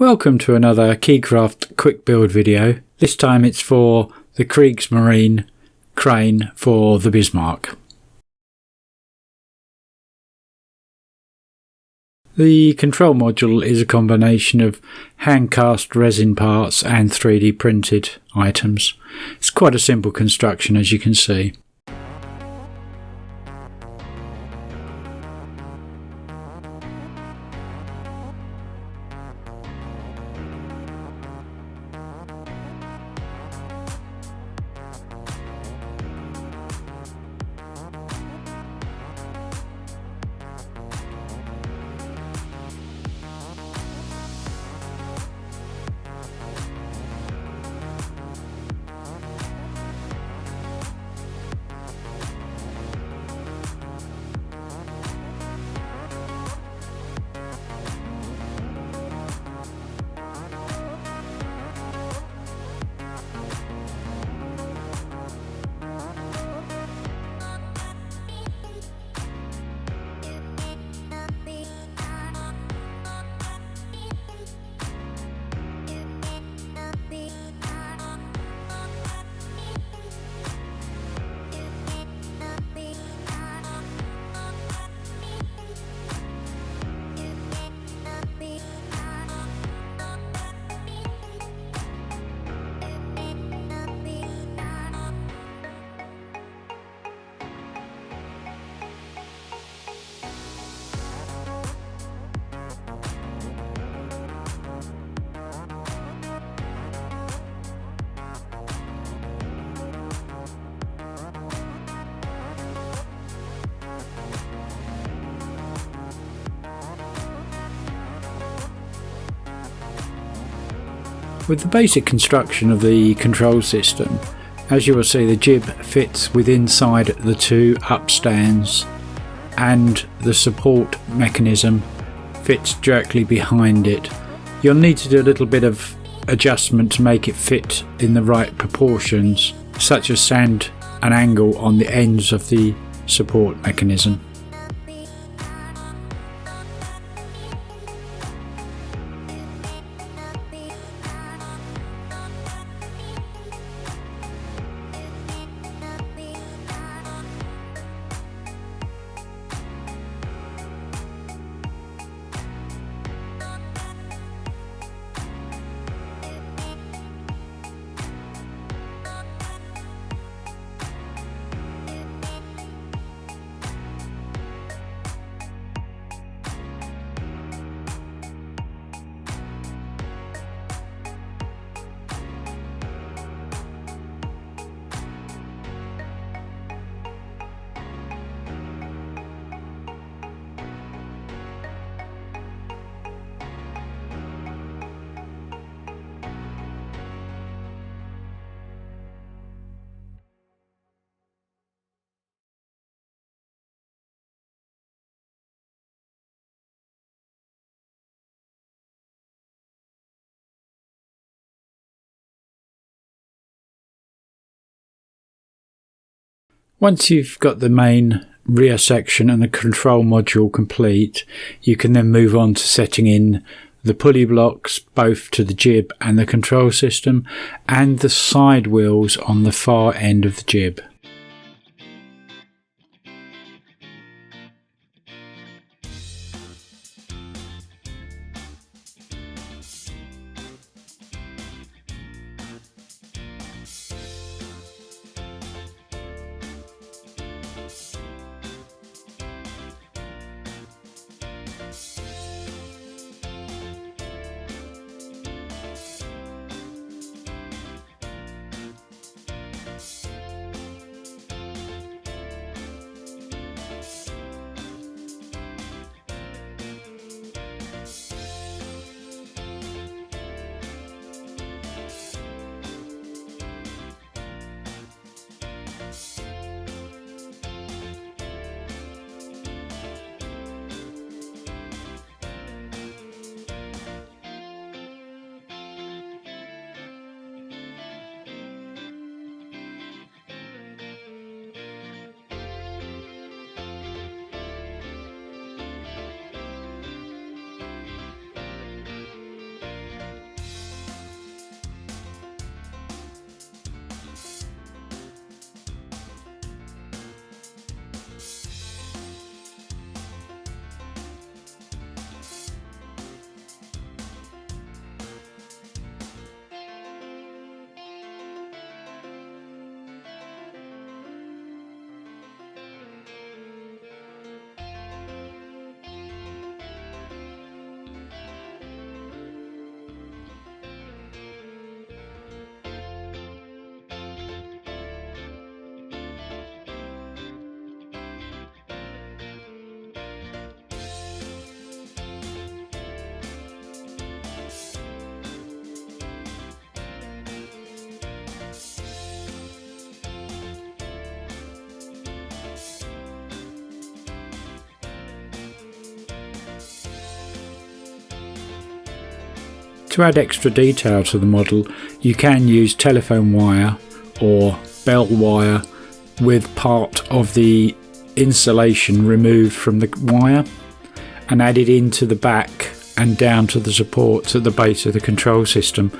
Welcome to another Quaycraft Quick Build video. This time it's for the Kriegsmarine crane for the Bismarck. The control module is a combination of hand-cast resin parts and 3D printed items. It's quite a simple construction, as you can see. With the basic construction of the control system, as you will see, the jib fits within inside the two upstands and the support mechanism fits directly behind it. You'll need to do a little bit of adjustment to make it fit in the right proportions, such as sand an angle on the ends of the support mechanism. Once you've got the main rear section and the control module complete, you can then move on to setting in the pulley blocks both to the jib and the control system, and the side wheels on the far end of the jib. To add extra detail to the model, you can use telephone wire or bell wire with part of the insulation removed from the wire and added into the back and down to the supports at the base of the control system.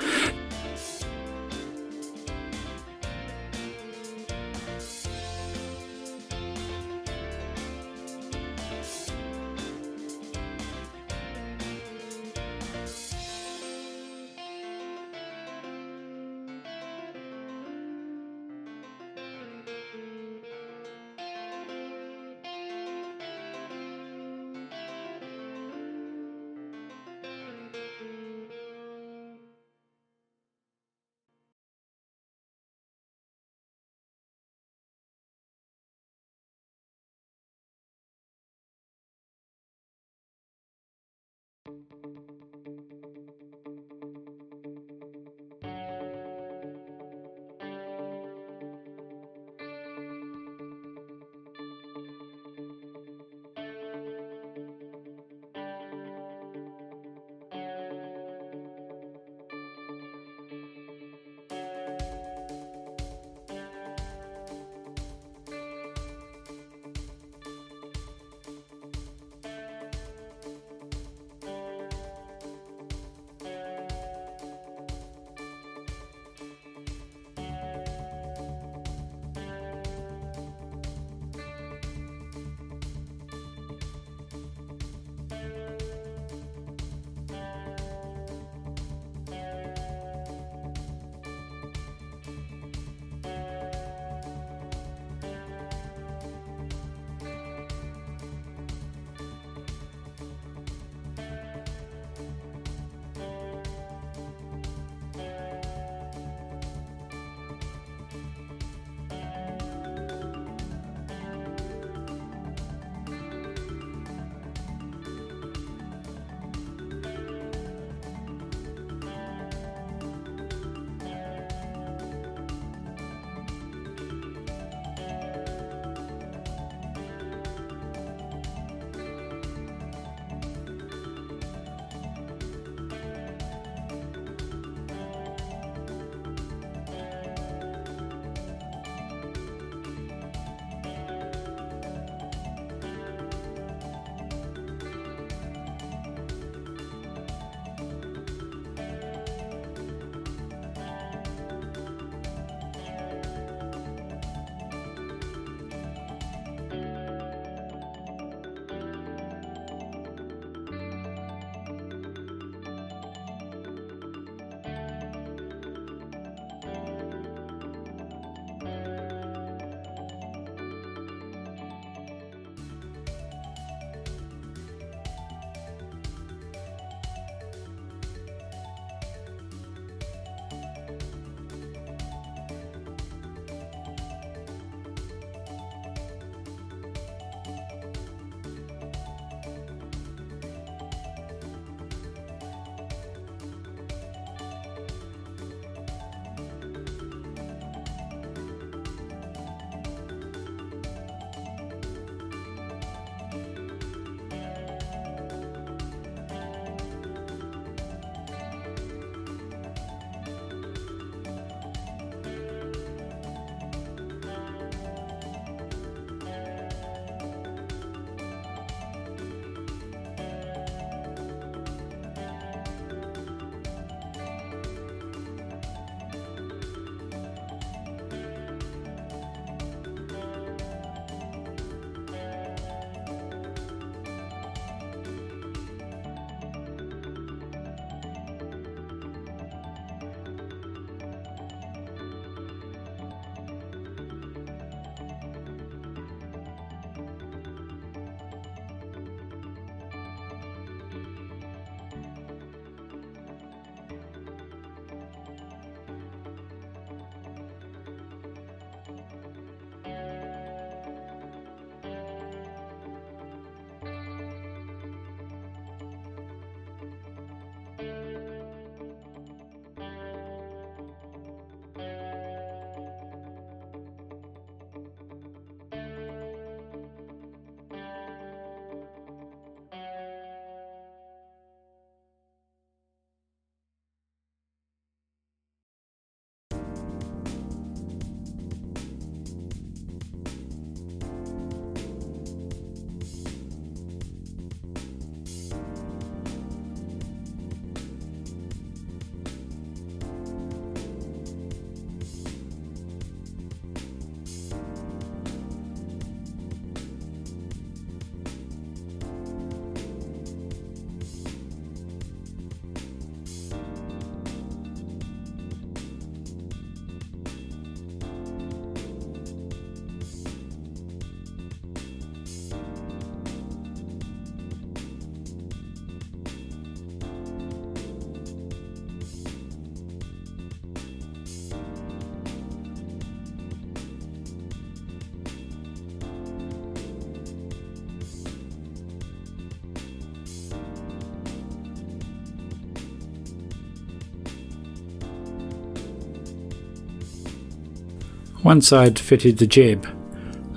Once I'd fitted the jib,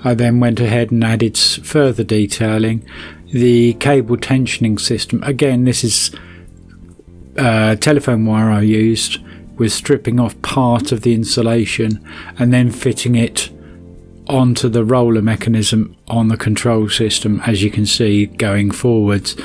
I then went ahead and added further detailing. The cable tensioning system, again this is telephone wire I used, with stripping off part of the insulation and then fitting it onto the roller mechanism on the control system, as you can see going forwards.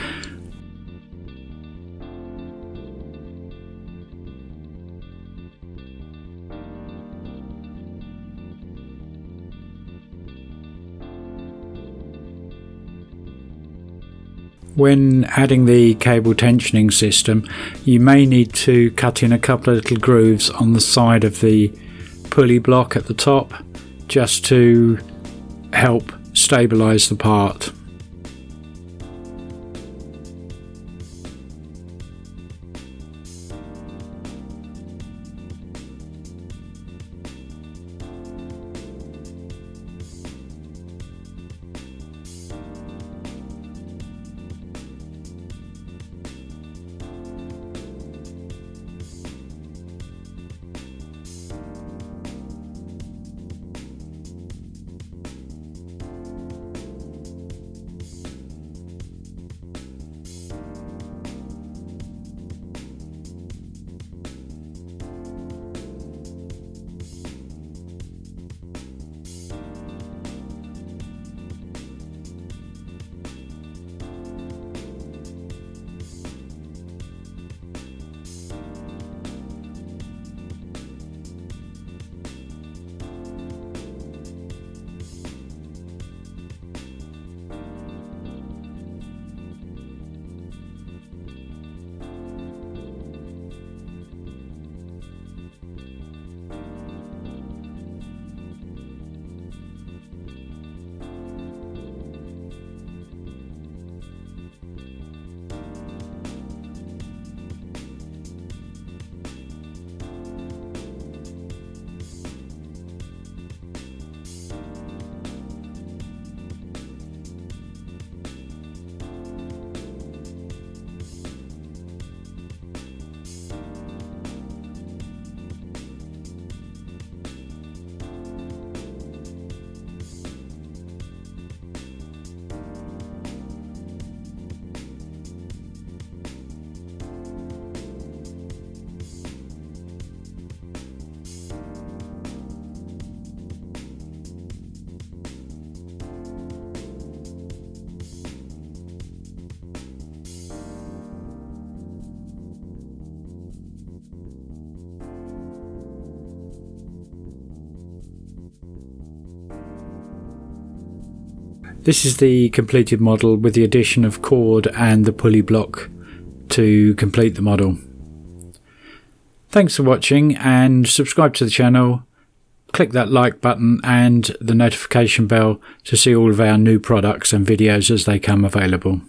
When adding the cable tensioning system, you may need to cut in a couple of little grooves on the side of the pulley block at the top, just to help stabilise the part. This is the completed model with the addition of cord and the pulley block to complete the model. Thanks for watching, and subscribe to the channel, click that like button and the notification bell to see all of our new products and videos as they come available.